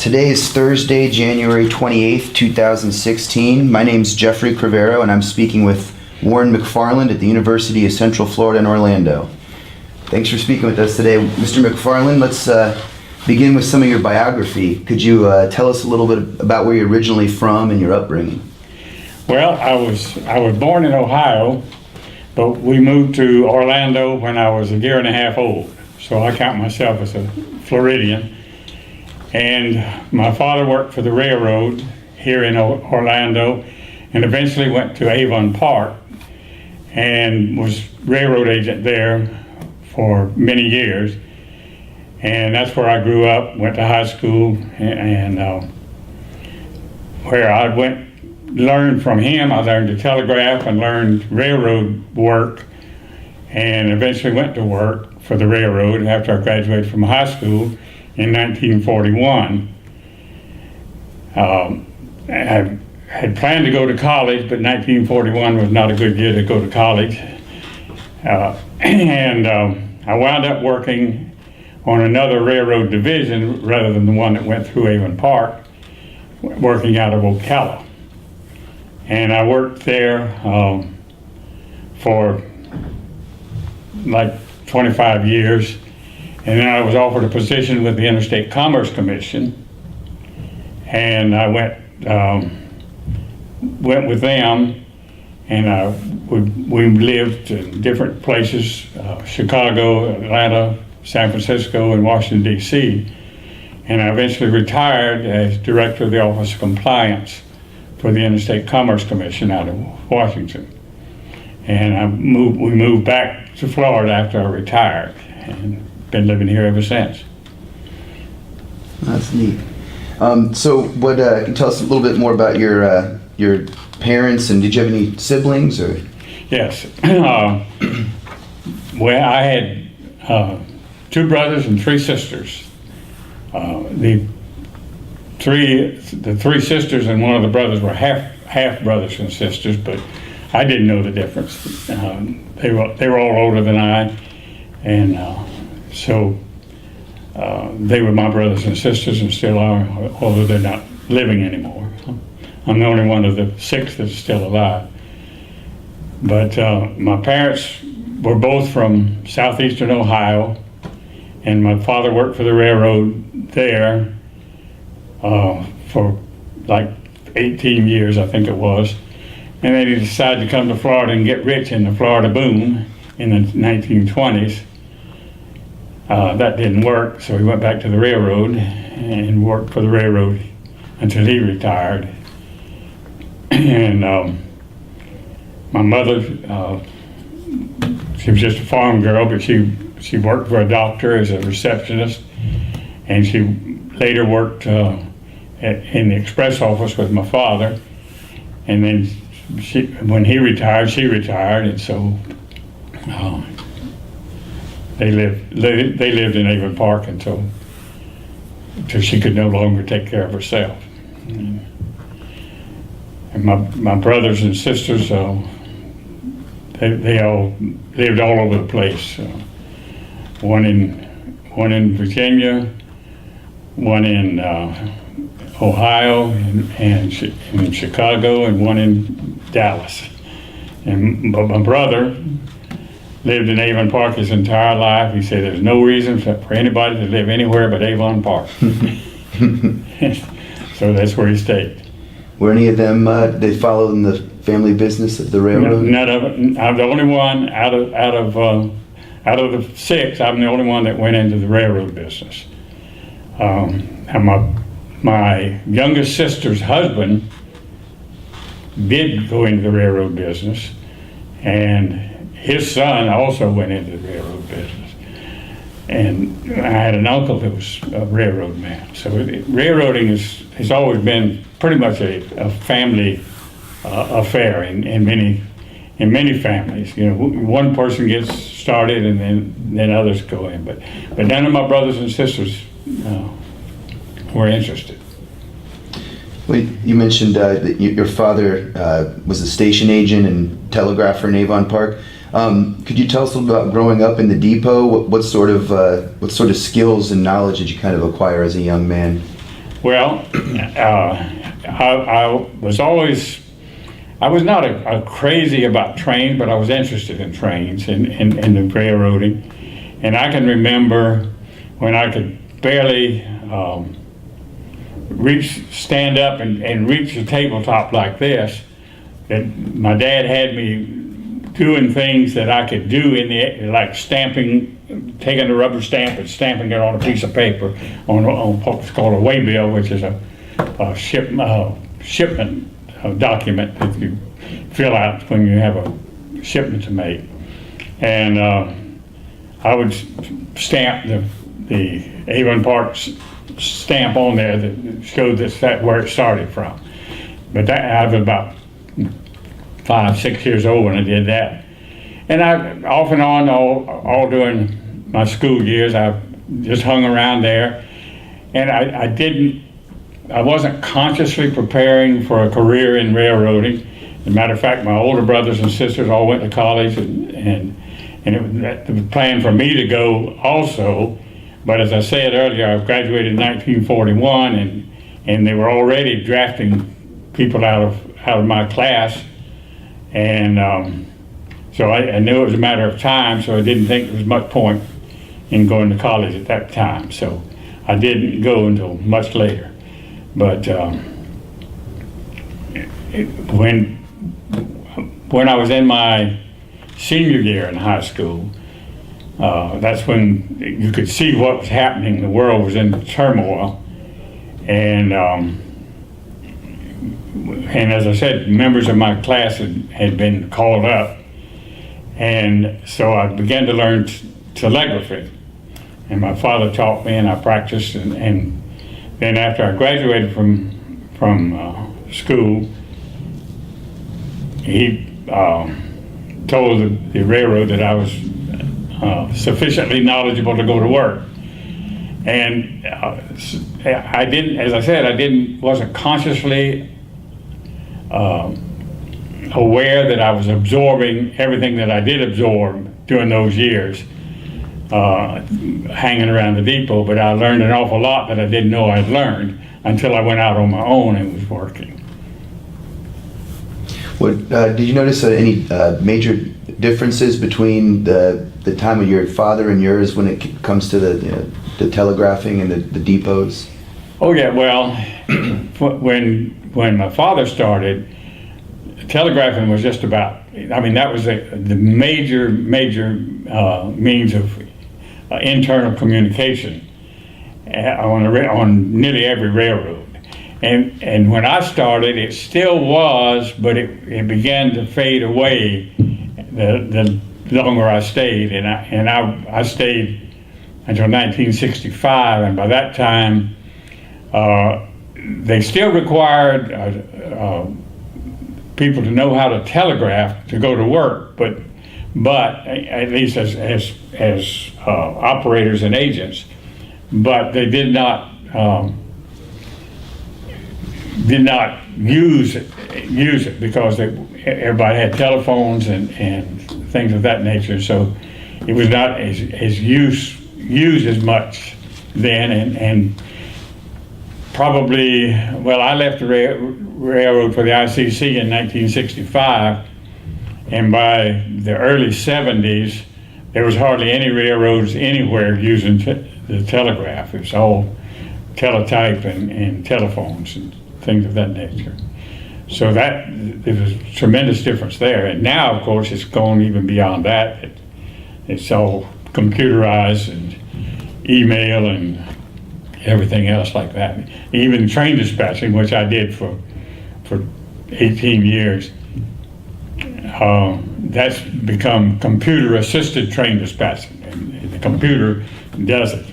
Today is Thursday, January 28th, 2016. My name's Geoffrey Cravero, and I'm speaking with Warren McFarland at the University of Central Florida in Orlando. Thanks for speaking with us today. Mr. McFarland, let's begin with some of your biography. Could you tell us a little bit about where you're originally from and your upbringing? Well, I was born in Ohio, but we moved to Orlando when I was a year and a half old. So I count myself as a Floridian. And my father worked for the railroad here in Orlando and eventually went to Avon Park and was railroad agent there for many years. And that's where I grew up, went to high school, and where I learned from him. I learned to telegraph and learned railroad work, and eventually went to work for the railroad after I graduated from high school in 1941. I had planned to go to college, but 1941 was not a good year to go to college. And I wound up working on another railroad division rather than the one that went through Avon Park, working out of Ocala. And I worked there for like 25 years. And then I was offered a position with the Interstate Commerce Commission, and I went with them, and we lived in different places, Chicago, Atlanta, San Francisco, and Washington, D.C. And I eventually retired as Director of the Office of Compliance for the Interstate Commerce Commission out of Washington. And we moved back to Florida after I retired, and been living here ever since. That's neat. So, can you tell us a little bit more about your parents, and did you have any siblings? Or? Yes. Well, I had 2 brothers and 3 sisters. The three sisters and one of the brothers were half brothers and sisters, but I didn't know the difference. They were all older than I, and so they were my brothers and sisters and still are, although they're not living anymore. I'm the only one of the 6 that's still alive. But my parents were both from southeastern Ohio, and my father worked for the railroad there for like 18 years, I think it was. And then he decided to come to Florida and get rich in the Florida boom in the 1920s. That didn't work, so he went back to the railroad and worked for the railroad until he retired. And my mother, she was just a farm girl, but she worked for a doctor as a receptionist, and she later worked in the express office with my father. And then when he retired, she retired, and so they lived in Avon Park until she could no longer take care of herself. And my brothers and sisters, they all lived all over the place. One in Virginia, one in Ohio, and in Chicago, and one in Dallas. But my brother lived in Avon Park his entire life. He said there's no reason for anybody to live anywhere but Avon Park. So that's where he stayed. Were any of them, they followed in the family business of the railroad? None of it. I'm the only one out of the 6. I'm the only one that went into the railroad business. And my youngest sister's husband did go into the railroad business, and his son also went into the railroad business. And I had an uncle that was a railroad man. So railroading has always been pretty much a family affair in many families. You know, one person gets started and then others go in. But none of my brothers and sisters were interested. Well, you mentioned that your father was a station agent and telegrapher in Avon Park. Could you tell us a little about growing up in the depot? What sort of skills and knowledge did you kind of acquire as a young man? Well, I was not a crazy about trains, but I was interested in trains and the railroading. And I can remember when I could barely stand up and reach the tabletop like this, that my dad had me doing things that I could do like stamping, taking a rubber stamp and stamping it on a piece of paper on what's called a waybill, which is a shipment document that you fill out when you have a shipment to make. And I would stamp the Avon Park stamp on there that showed that where it started from. But I was about 5, 6 years old when I did that. And I, off and on, all during my school years, I just hung around there. And I wasn't consciously preparing for a career in railroading. As a matter of fact, my older brothers and sisters all went to college, and it was planned for me to go also. But as I said earlier, I graduated in 1941, and they were already drafting people out of my class. And so I knew it was a matter of time, so I didn't think there was much point in going to college at that time. So I didn't go until much later. But when I was in my senior year in high school, that's when you could see what was happening. The world was in turmoil. And as I said, members of my class had been called up. And so I began to learn telegraphy. And my father taught me, and I practiced. And then after I graduated from school, he told the railroad that I was sufficiently knowledgeable to go to work. And I didn't, as I said, wasn't consciously aware that I was absorbing everything that I did absorb during those years, hanging around the depot. But I learned an awful lot that I didn't know I'd learned until I went out on my own and was working. Did you notice any major differences between the time of your father and yours when it comes to the telegraphing and the depots? Oh yeah, well, when my father started, telegraphing was just about, that was the major means of internal communication on nearly every railroad. And when I started, it still was, but it began to fade away the longer I stayed. And I stayed until 1965, and by that time, they still required people to know how to telegraph to go to work, but at least as operators and agents, but they did not use it because everybody had telephones and things of that nature. So it was not as used as much then, and probably, well, I left the railroad for the ICC in 1965, and by the early 70s, there was hardly any railroads anywhere using the telegraph. It was all teletype and telephones and things of that nature. So there was a tremendous difference there. And now, of course, it's gone even beyond that. It's all computerized and email and everything else like that. Even train dispatching, which I did for 18 years, that's become computer-assisted train dispatching. And the computer does it.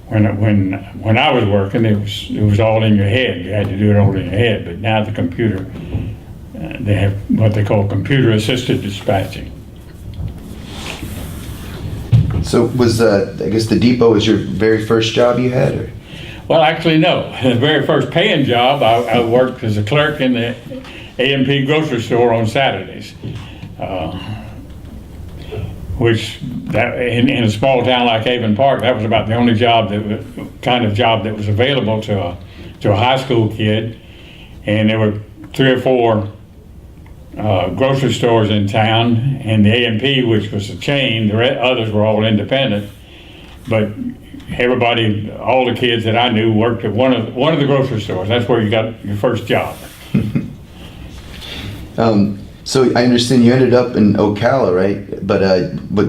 When I was working, it was all in your head. You had to do it all in your head. But now the computer, they have what they call computer-assisted dispatching. So I guess the depot was your very first job you had? Or? Well, actually, no. The very first paying job, I worked as a clerk in the A&P grocery store on Saturdays, which in a small town like Avon Park, that was about the only job kind of job that was available to to a high school kid, and there were 3 or 4 grocery stores in town, and the A&P, which was a chain, the others were all independent. But everybody, all the kids that I knew worked at one of the grocery stores. That's where you got your first job. So I understand you ended up in Ocala, right? But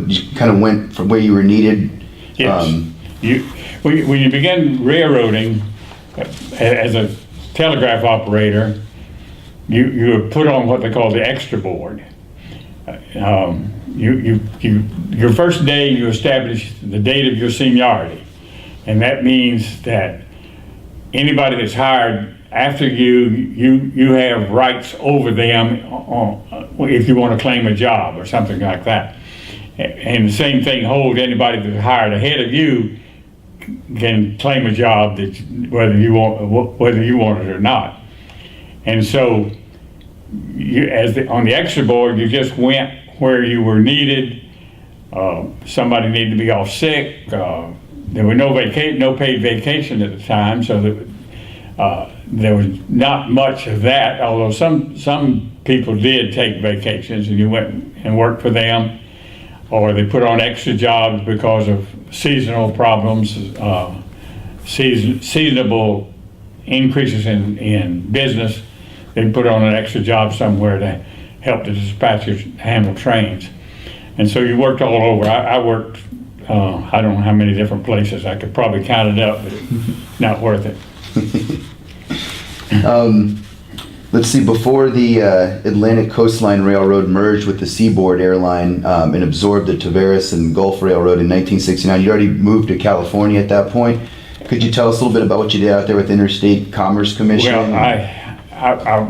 you kind of went from where you were needed. Yes. When you began railroading as a telegraph operator, you were put on what they call the extra board. Your first day you establish the date of your seniority, and that means that anybody that's hired after you have rights over them if you want to claim a job or something like that. And the same thing holds, anybody that's hired ahead of you can claim a job that whether you want it or not. And so on the extra board, you just went where you were needed. Somebody needed to be off sick. There were no paid vacation at the time, so that there was not much of that, although some people did take vacations and you went and worked for them, or they put on extra jobs because of seasonal problems, seasonable increases in business. They put on an extra job somewhere to help the dispatchers handle trains. And so you worked all over. I worked, I don't know how many different places. I could probably count it up, but it's not worth it. Let's see, before the Atlantic Coastline Railroad merged with the Seaboard Airline and absorbed the Tavares and Gulf Railroad in 1969, you already moved to California at that point. Could you tell us a little bit about what you did out there with the Interstate Commerce Commission? Well,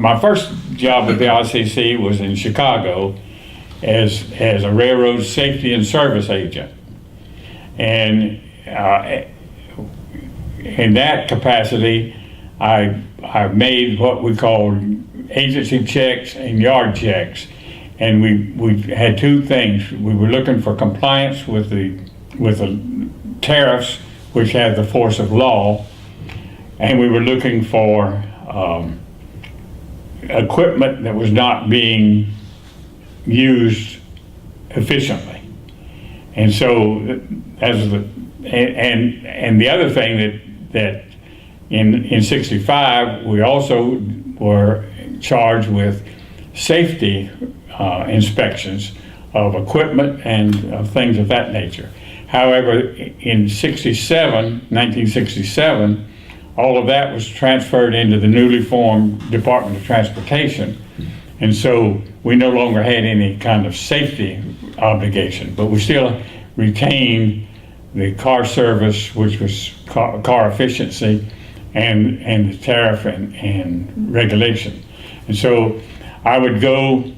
my first job with the ICC was in Chicago as a railroad safety and service agent. And in that capacity, I made what we called agency checks and yard checks, and we had 2 things. We were looking for compliance with the tariffs, which had the force of law, and we were looking for equipment that was not being used efficiently. And so, and the other thing that in 65, we also were charged with safety inspections of equipment and of things of that nature. However, in 1967, all of that was transferred into the newly formed Department of Transportation. And so we no longer had any kind of safety obligation, but we still retained the car service, which was car efficiency, and the tariff and regulation. And so I would go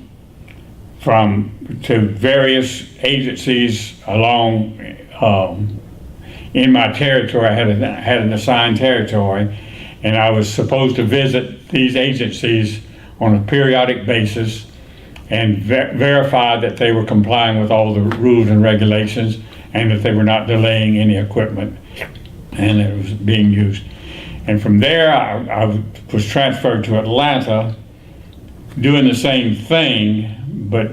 to various agencies along in my territory. I had an assigned territory, and I was supposed to visit these agencies on a periodic basis and verify that they were complying with all the rules and regulations and that they were not delaying any equipment and it was being used. And from there, I was transferred to Atlanta doing the same thing, but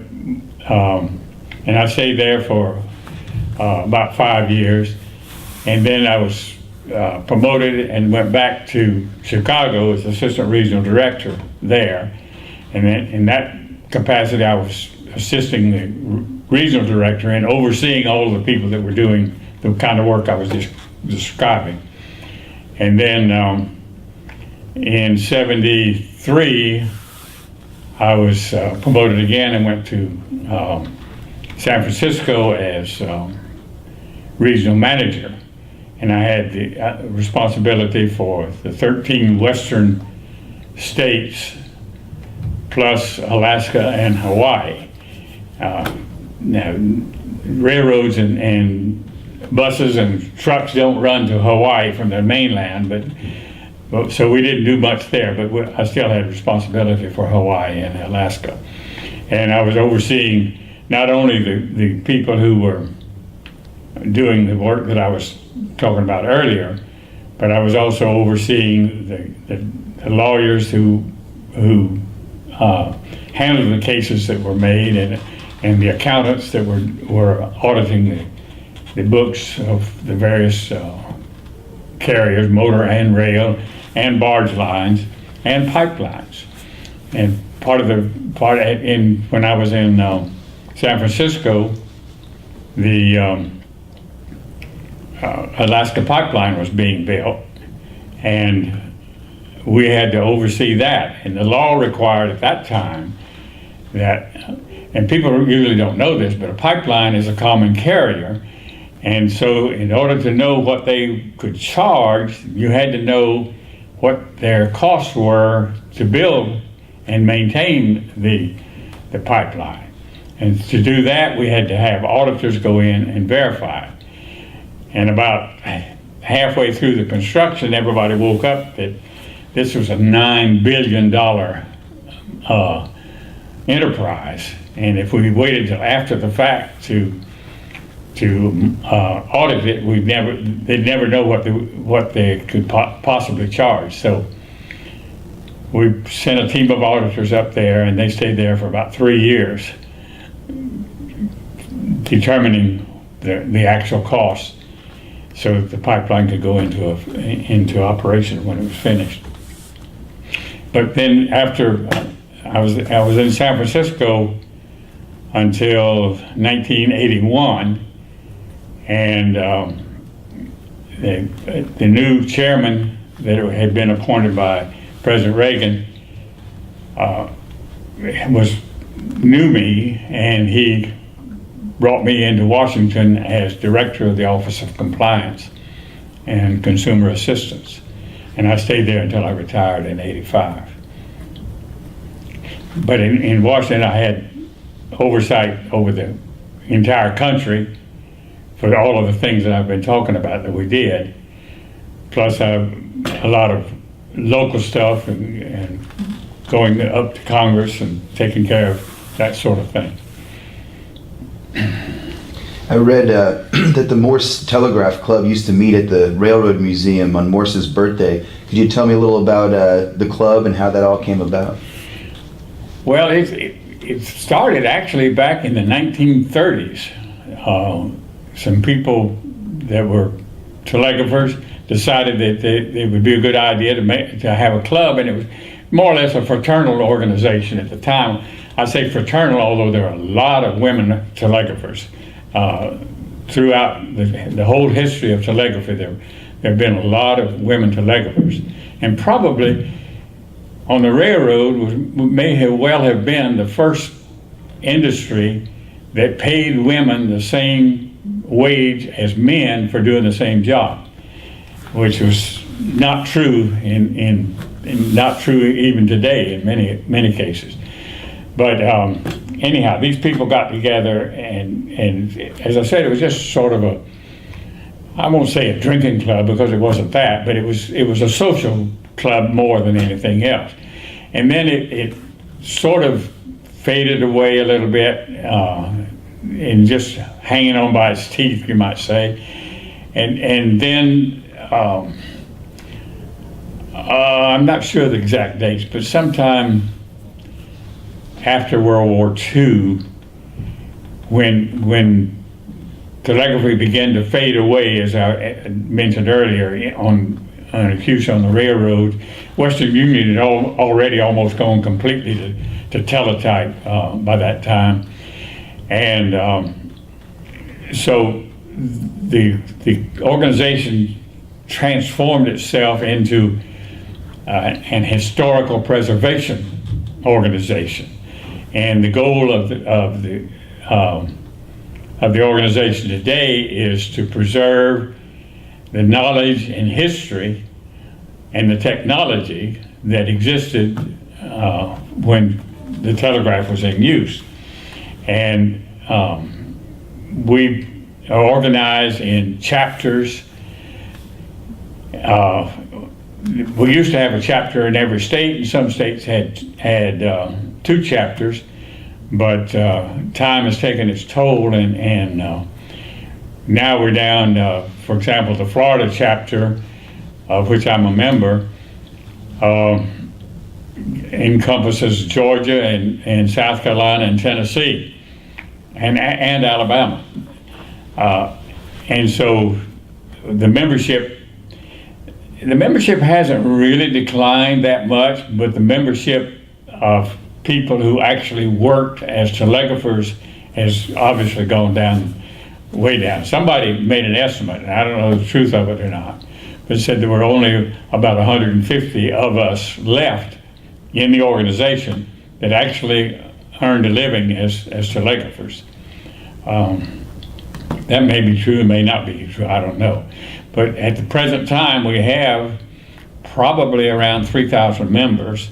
and I stayed there for about 5 years. And then I was promoted and went back to Chicago as assistant regional director there. And then in that capacity, I was assisting the regional director and overseeing all of the people that were doing the kind of work I was just describing. And then in 73, I was promoted again and went to San Francisco as regional manager. And I had the responsibility for the 13 western states plus Alaska and Hawaii. Now, railroads and buses and trucks don't run to Hawaii from the mainland, but so we didn't do much there, but I still had responsibility for Hawaii and Alaska. And I was overseeing not only the people who were doing the work that I was talking about earlier, but I was also overseeing the lawyers who handled the cases that were made, and the accountants that were auditing the books of the various carriers, motor and rail, and barge lines, and pipelines. And when I was in San Francisco, the Alaska pipeline was being built, and we had to oversee that. And the law required at that time that, and people usually don't know this, but a pipeline is a common carrier. And so in order to know what they could charge, you had to know what their costs were to build and maintain the pipeline. And to do that, we had to have auditors go in and verify it. And about halfway through the construction, everybody woke up that this was a $9 billion enterprise. And if we waited till after the fact to audit it, they'd never know what they could possibly charge. So we sent a team of auditors up there, and they stayed there for about 3 years, determining the actual cost, so that the pipeline could go into operation when it was finished. But then after I was in San Francisco until 1981, and the new chairman that had been appointed by President Reagan knew me, and he brought me into Washington as director of the Office of Compliance and Consumer Assistance. And I stayed there until I retired in '85. But in Washington, I had oversight over the entire country for all of the things that I've been talking about that we did, plus a lot of local stuff and going up to Congress and taking care of that sort of thing. I read that the Morse Telegraph Club used to meet at the Railroad Museum on Morse's birthday. Could you tell me a little about the club and how that all came about? Well, it started actually back in the 1930s. Some people that were telegraphers decided that it would be a good idea to have a club, and it was more or less a fraternal organization at the time. I say fraternal, although there are a lot of women telegraphers. Throughout the whole history of telegraphy, there have been a lot of women telegraphers. And probably on the railroad may have been the first industry that paid women the same wage as men for doing the same job, which was not true in not true even today in many cases. But anyhow, these people got together, and as I said, it was just sort of I won't say a drinking club because it wasn't that, but it was a social club more than anything else. And then it sort of faded away a little bit, and just hanging on by its teeth, you might say. And then I'm not sure the exact dates, but sometime after World War II, when telegraphy began to fade away, as I mentioned earlier, on use on the railroad, Western Union had already almost gone completely to teletype by that time. And so the organization transformed itself into an historical preservation organization. And the goal of the organization today is to preserve the knowledge and history and the technology that existed when the telegraph was in use. And we are organized in chapters. We used to have a chapter in every state, and some states had 2 chapters, but time has taken its toll, and now we're down, for example, the Florida chapter of which I'm a member, encompasses Georgia and South Carolina and Tennessee and Alabama. And so the membership hasn't really declined that much, but the membership of people who actually worked as telegraphers has obviously gone down, way down. Somebody made an estimate, and I don't know the truth of it or not, but said there were only about 150 of us left in the organization that actually earned a living as telegraphers. That may be true, it may not be true, I don't know. But at the present time, we have probably around 3,000 members,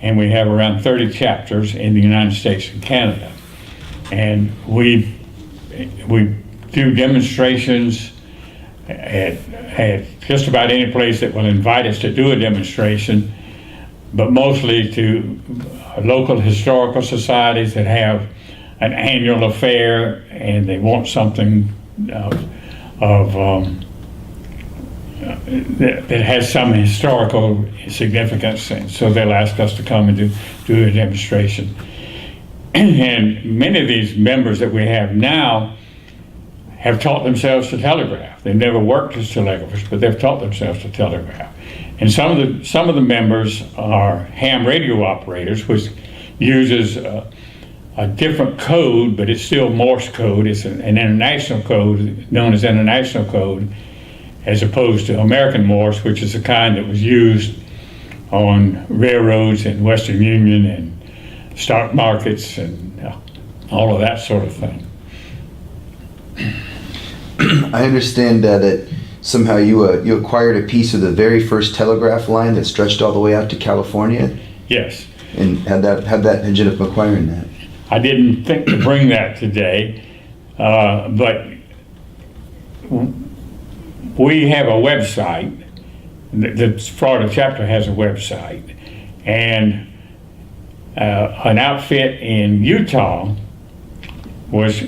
and we have around 30 chapters in the United States and Canada. And we do demonstrations at just about any place that will invite us to do a demonstration, but mostly to local historical societies that have an annual affair and they want something that has some historical significance, and so they'll ask us to come and do a demonstration. And many of these members that we have now have taught themselves to telegraph. They've never worked as telegraphers, but they've taught themselves to telegraph. And some of the members are ham radio operators, which uses a different code, but it's still Morse code. It's an international code known as International Code, as opposed to American Morse, which is the kind that was used on railroads and Western Union and stock markets and all of that sort of thing. I understand that somehow you acquired a piece of the very first telegraph line that stretched all the way out to California. Yes. And how'd that ended up acquiring that? I didn't think to bring that today, but we have a website. The Florida chapter has a website, and an outfit in Utah was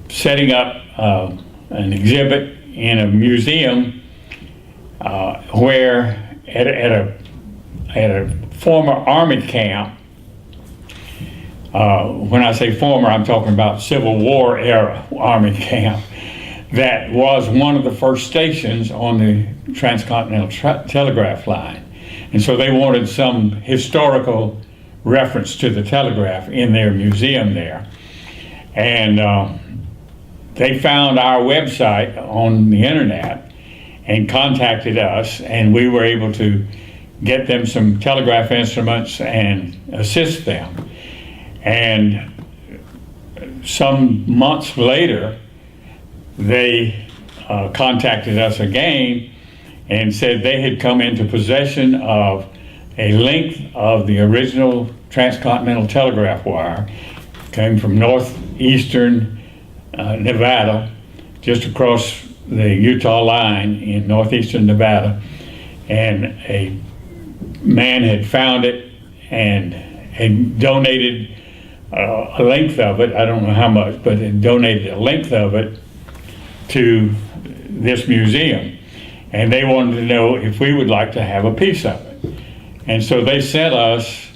setting up an exhibit in a museum where at a former Army camp. When I say former, I'm talking about Civil War era Army camp. That was one of the first stations on the Transcontinental Telegraph line. And so they wanted some historical reference to the telegraph in their museum there. And they found our website on the internet and contacted us, and we were able to get them some telegraph instruments and assist them. And some months later, they contacted us again and said they had come into possession of a length of the original Transcontinental Telegraph wire. Came from northeastern Nevada, just across the Utah line in northeastern Nevada, and a man had found it and had donated a length of it. I don't know how much, but had donated a length of it to this museum, and they wanted to know if we would like to have a piece of it. And so they sent us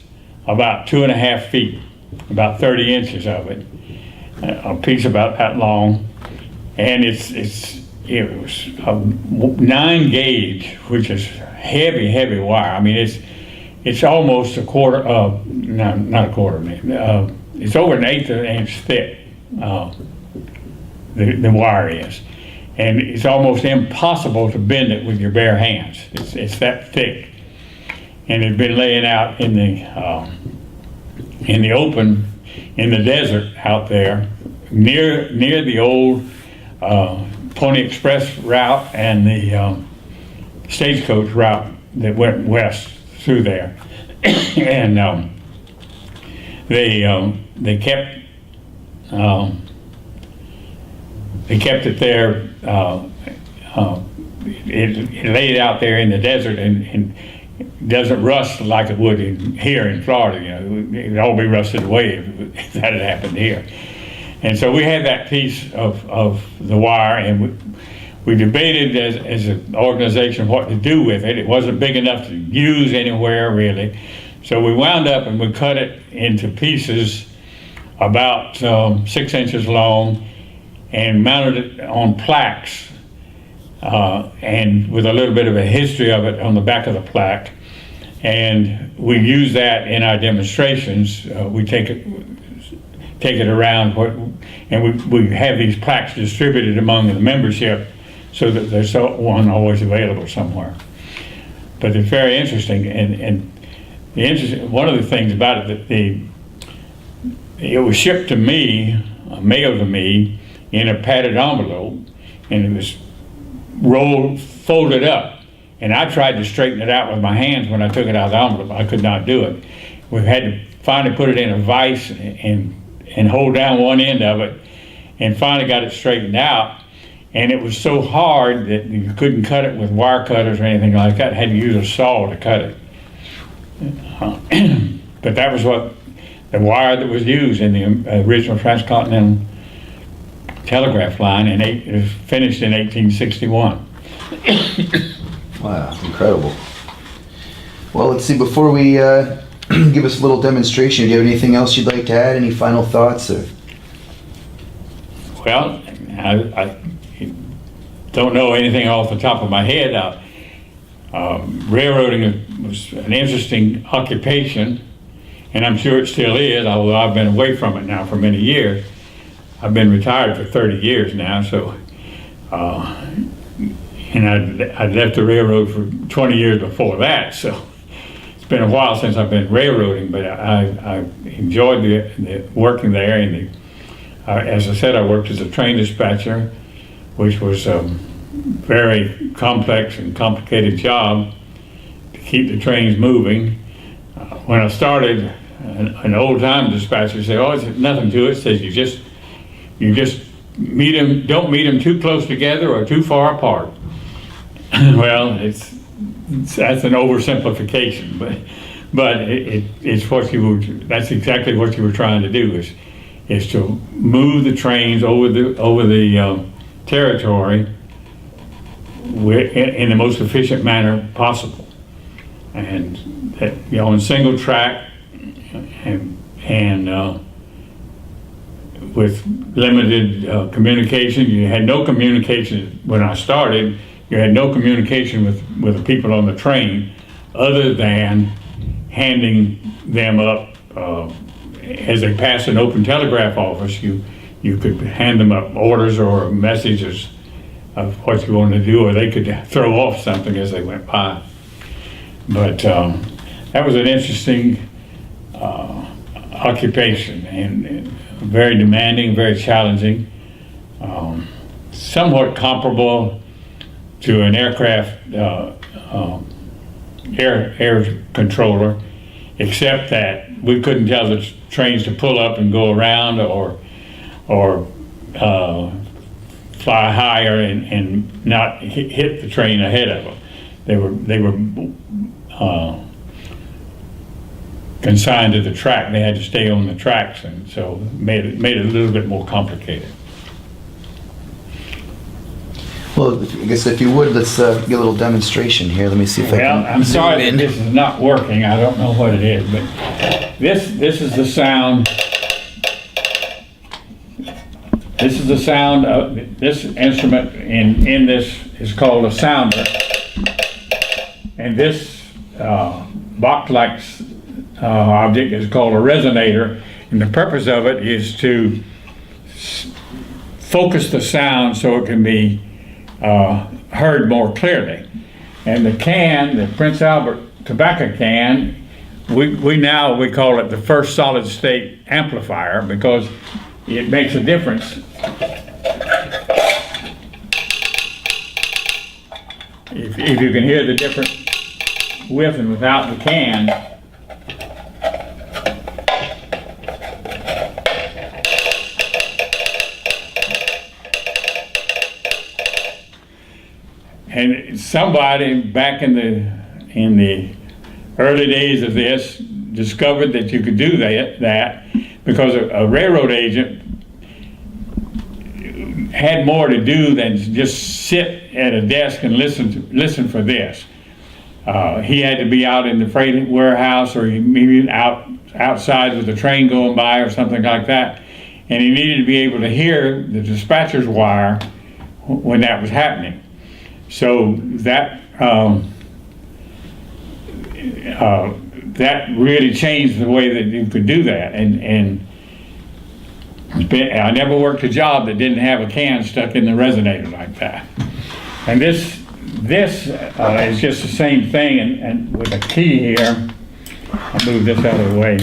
about 2.5 feet, about 30 inches of it, a piece about that long, and it was a 9 gauge, which is heavy wire. I mean, it's almost a quarter of, no, not a quarter, it's over 1/8 of an inch thick. The wire is, and it's almost impossible to bend it with your bare hands. It's that thick, and it had been laying out in the open, in the desert out there, near the old Pony Express route and the stagecoach route that went west through there, and they kept. They kept it there. It laid out there in the desert and doesn't rust like it would here in Florida. You know, it'd all be rusted away if that had happened here. And so we had that piece of the wire, and we debated as an organization what to do with it. It wasn't big enough to use anywhere really. So we wound up and we cut it into pieces about 6 inches long and mounted it on plaques, and with a little bit of a history of it on the back of the plaque. And we use that in our demonstrations. We take it around, and we have these plaques distributed among the membership so that there's one always available somewhere. But it's very interesting, and one of the things about it, that it was shipped to me, mailed to me, in a padded envelope, and it was folded up. And I tried to straighten it out with my hands when I took it out of the envelope. I could not do it. We had to finally put it in a vise and hold down one end of it, and finally got it straightened out. And it was so hard that you couldn't cut it with wire cutters or anything like that. I had to use a saw to cut it. But that was what the wire that was used in the original Transcontinental telegraph line, and it was finished in 1861. Wow, incredible. Well, let's see, before we give us a little demonstration, do you have anything else you'd like to add? Any final thoughts? Or? Well, I don't know anything off the top of my head. Railroading was an interesting occupation, and I'm sure it still is, although I've been away from it now for many years. I've been retired for 30 years now, so, and I'd left the railroad for 20 years before that, so it's been a while since I've been railroading, but I enjoyed the working there. And as I said, I worked as a train dispatcher, which was a very complex and complicated job to keep the trains moving. When I started, an old-time dispatcher said, "Oh, it's nothing to it." Says you just meet them, don't meet them too close together or too far apart. Well, that's an oversimplification, but it's what that's exactly what you were trying to do, is to move the trains over the territory in the most efficient manner possible, and that, in single track and with limited communication. You had no communication when I started. You had no communication with the people on the train other than handing them up as they passed an open telegraph office. You could hand them up orders or messages of what you wanted to do, or they could throw off something as they went by. But that was an interesting occupation, and very demanding, very challenging, somewhat comparable to an aircraft air controller, except that we couldn't tell the trains to pull up and go around or fly higher and not hit the train ahead of them. They were consigned to the track. They had to stay on the tracks, and so made it a little bit more complicated. Well, I guess if you would, let's get a little demonstration here. Let me see if I can. Well, I'm sorry that in. this is not working. I don't know what it is, but this is the sound. This is the sound of this instrument in this is called a sounder, and this box-like object is called a resonator, and the purpose of it is to focus the sound so it can be heard more clearly. And the Prince Albert tobacco can, we call it the first solid state amplifier, because it makes a difference if you can hear the difference with and without the can. And somebody back in the early days of this discovered that you could do that because a railroad agent had more to do than just sit at a desk and listen for this. He had to be out in the freight warehouse, or maybe outside with the train going by or something like that, and he needed to be able to hear the dispatcher's wire when that was happening. So that that really changed the way that you could do that. And I never worked a job that didn't have a can stuck in the resonator like that. And this is just the same thing, and with a key here. I'll move this out of the way.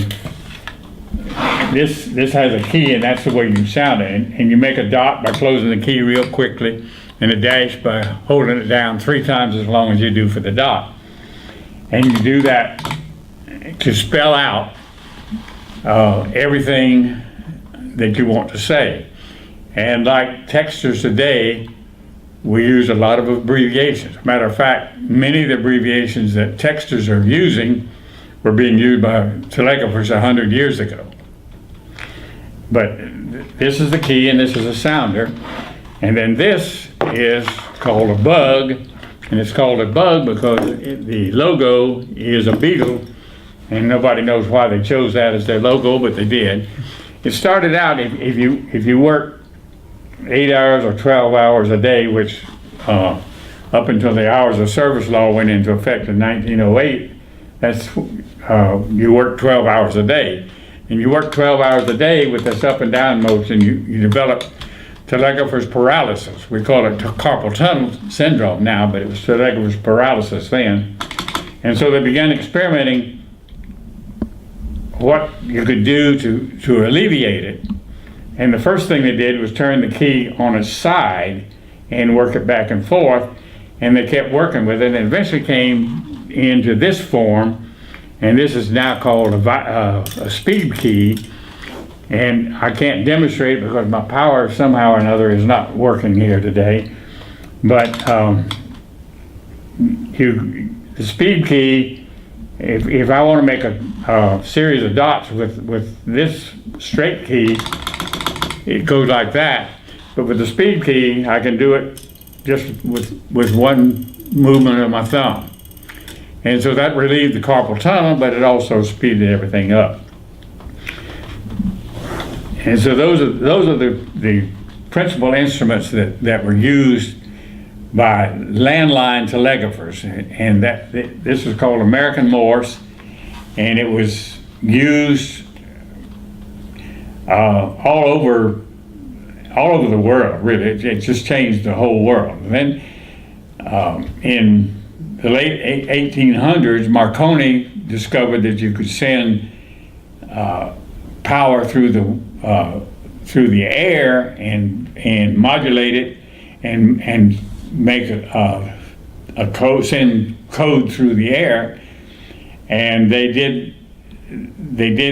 This has a key, and that's the way you sound it. And you make a dot by closing the key real quickly, and a dash by holding it down 3 times as long as you do for the dot. And you do that to spell out everything that you want to say. And like texters today, we use a lot of abbreviations. Matter of fact, many of the abbreviations that texters are using were being used by telegraphers 100 years ago. But this is the key, and this is a sounder. And then this is called a bug, and it's called a bug because the logo is a beetle, and nobody knows why they chose that as their logo, but they did. It started out, if you work 8 hours or 12 hours a day, which up until the hours of service law went into effect in 1908, that's you work 12 hours a day. And you work 12 hours a day with this up and down motion, you develop telegrapher's paralysis. We call it carpal tunnel syndrome now, but it was telegrapher's paralysis then. And so they began experimenting what you could do to alleviate it. And the first thing they did was turn the key on its side and work it back and forth, and they kept working with it, and eventually came into this form, and this is now called a speed key. And I can't demonstrate it because my power somehow or another is not working here today. But the speed key, if I want to make a series of dots with this straight key, it goes like that. But with the speed key, I can do it just with one movement of my thumb. And so that relieved the carpal tunnel, but it also speeded everything up. And so those are the principal instruments that were used by landline telegraphers, and this is called American Morse, and it was used all over the world. Really, it just changed the whole world. And then in the late 1800s, Marconi discovered that you could send power through the air and modulate it and make a code, send code through the air. And they did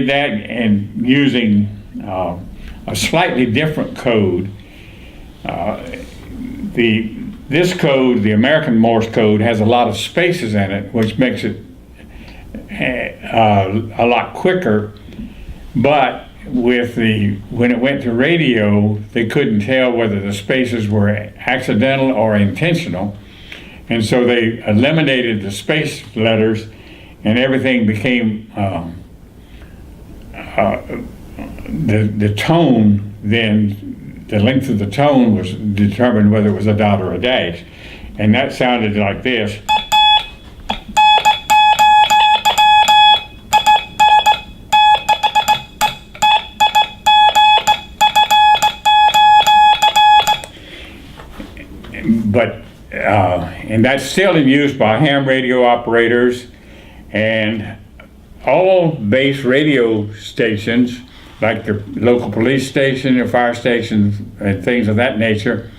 that, and using a slightly different code. This code, the American Morse Code, has a lot of spaces in it, which makes it a lot quicker. But when it went to radio, they couldn't tell whether the spaces were accidental or intentional, and so they eliminated the space letters, and everything became the tone. Then the length of the tone was determined whether it was a dot or a dash, and that sounded like this. But and that's still in use by ham radio operators, and all base radio stations, like the local police station or fire stations and things of that nature,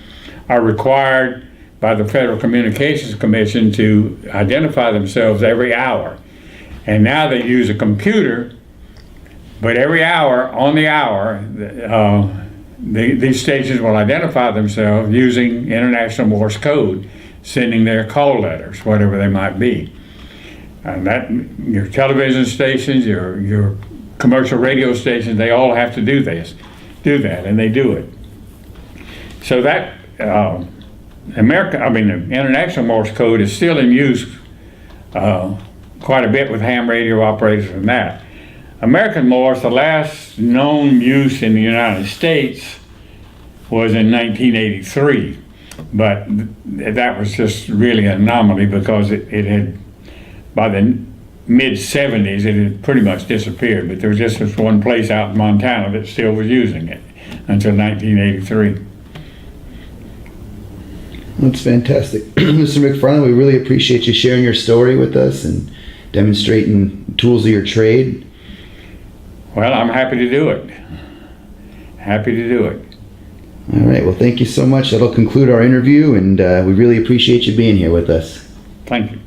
are required by the Federal Communications Commission to identify themselves every hour. And now they use a computer, but every hour, on the hour, these stations will identify themselves using International Morse Code, sending their call letters, whatever they might be. And that, your television stations, your commercial radio stations, they all have to do that, and they do it. So that the International Morse Code is still in use quite a bit with ham radio operators and that. American Morse, the last known use in the United States was in 1983, but that was just really an anomaly because it had, by the mid-70s, it had pretty much disappeared, but there was just this one place out in Montana that still was using it until 1983. That's fantastic. Mr. McFarland, we really appreciate you sharing your story with us and demonstrating tools of your trade. Well, I'm happy to do it. Happy to do it. All right, well, thank you so much. That'll conclude our interview, and we really appreciate you being here with us. Thank you.